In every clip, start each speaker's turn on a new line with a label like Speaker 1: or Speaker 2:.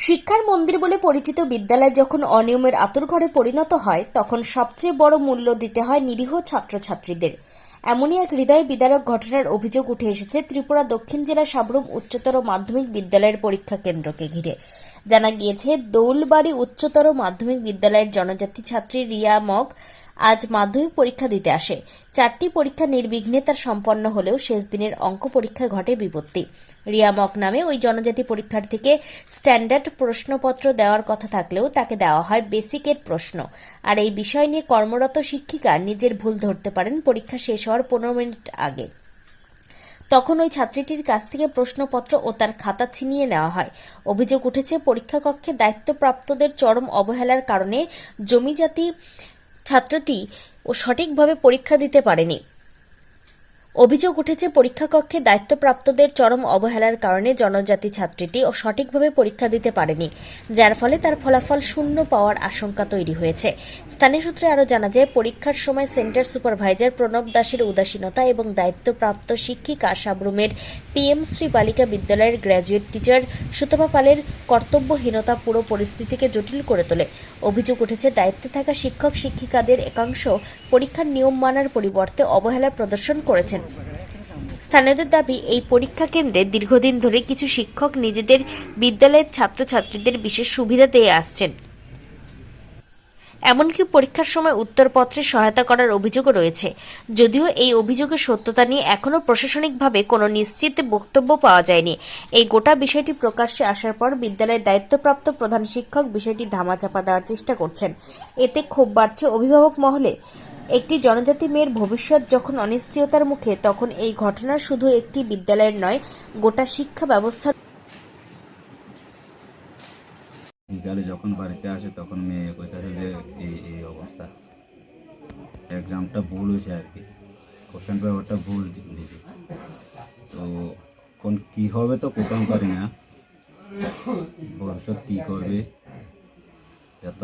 Speaker 1: শিক্ষার মন্দির বলে পরিচিত বিদ্যালয় যখন অনিয়মের আঁতুড়ঘরে পরিণত হয় তখন সবচেয়ে বড় মূল্য দিতে হয় নিরীহ ছাত্রছাত্রীদের। এমনই এক হৃদয় বিদারক ঘটনার অভিযোগ উঠে এসেছে ত্রিপুরা দক্ষিণ জেলা সাবরুম উচ্চতর মাধ্যমিক বিদ্যালয়ের পরীক্ষা কেন্দ্রকে ঘিরে। জানা গিয়েছে, দৌলবাড়ি উচ্চতর মাধ্যমিক বিদ্যালয়ের জনজাতি ছাত্রী রিয়া মগ আজ মাধ্যমিক পরীক্ষা দিতে আসে। 4টি পরীক্ষা নির্বিঘ্নে তার সম্পন্ন হলেও শেষ দিনের অঙ্ক পরীক্ষায় ঘটে বিপত্তি। রিয়া মগ নামে ওই জনজাতি পরীক্ষার্থীকে স্ট্যান্ডার্ড প্রশ্নপত্র দেওয়ার কথা থাকলেও তাকে দেওয়া হয় বেসিকের প্রশ্ন। আর এই বিষয় নিয়ে কর্মরত শিক্ষিকা নিজের ভুল ধরতে পারেন পরীক্ষা শেষ হওয়ার 15 মিনিট আগে। তখন ওই ছাত্রীটির কাছ থেকে প্রশ্নপত্র ও তার খাতা ছিনিয়ে নেওয়া হয়। অভিযোগ উঠেছে, পরীক্ষা কক্ষে দায়িত্বপ্রাপ্তদের চরম অবহেলার কারণে জমিজাতি ছাত্রটি সঠিকভাবে পরীক্ষা দিতে পারেনি। অভিযোগ উঠেছে, পরীক্ষা কক্ষে দায়িত্বপ্রাপ্তদের চরম অবহেলার কারণে জনজাতি ছাত্রীটি সঠিকভাবে পরীক্ষা দিতে পারেনি, যার ফলে তার ফলাফল শূন্য পাওয়ার আশঙ্কা তৈরি হয়েছে। স্থানীয় সূত্রে আরও জানা যায়, পরীক্ষার সময় সেন্টার সুপারভাইজার প্রণব দাসের উদাসীনতা এবং দায়িত্বপ্রাপ্ত শিক্ষিকা সাবরুমের পিএমশ্রী বালিকা বিদ্যালয়ের গ্র্যাজুয়েট টিচার সুতপা পালের কর্তব্যহীনতা পুরো পরিস্থিতিকে জটিল করে তোলে। অভিযোগ উঠেছে, দায়িত্বে থাকা শিক্ষক শিক্ষিকাদের একাংশ পরীক্ষার নিয়ম মানার পরিবর্তে অবহেলা প্রদর্শন করেছেন। স্থানীয়দের দাবি, এই পরীক্ষা কেন্দ্রে দীর্ঘদিন ধরে কিছু শিক্ষক নিজেদের বিদ্যালয়ের ছাত্রছাত্রীদের বিশেষ সুবিধা দিয়ে আসছেন। এমনকি পরীক্ষার সময় উত্তরপত্রে সহায়তা করার অভিযোগও রয়েছে। যদিও এই অভিযোগের সত্যতা নিয়ে এখনও প্রশাসনিকভাবে কোনো নিশ্চিত বক্তব্য পাওয়া যায়নি। এই গোটা বিষয়টি প্রকাশ্যে আসার পর বিদ্যালয়ের দায়িত্বপ্রাপ্ত প্রধান শিক্ষক বিষয়টি ধামাচাপা দেওয়ার চেষ্টা করছেন। এতে ক্ষোভ বাড়ছে অভিভাবক মহলে। একটি জনজাতি মেয়ের ভবিষ্যৎ যখন অনিশ্চয়তার মুখে, তখন এই ঘটনা শুধু একটি বিদ্যালয়ের নয়, গোটা শিক্ষা ব্যবস্থা।
Speaker 2: বিকালে যখন বাড়িতে আসে তখন মেয়ে কইতাছে যে এই অবস্থা, এক্সামটা ভুল হয়েছে আর কি, কোশ্চেন পেপারটা ভুল দিয়েছে। তো কোন কী হবে তো কোথাও পারি না, ভবিষ্যৎ কী করবে এত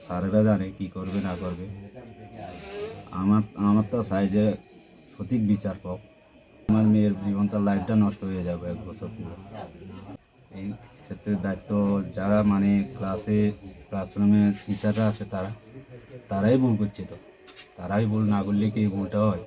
Speaker 2: স্যারেরা জানে কী করবে না করবে। আমার তো চাই যে সঠিক বিচার পাক। আমার মেয়ের জীবনটা, লাইফটা নষ্ট হয়ে যাবে 1 বছর পুরো। এই ক্ষেত্রে দায়িত্ব যারা মানে ক্লাসরুমে টিচাররা আছে তারাই ভুল করছে। তো তারাই ভুল না করলে কি ভুলটা হয়?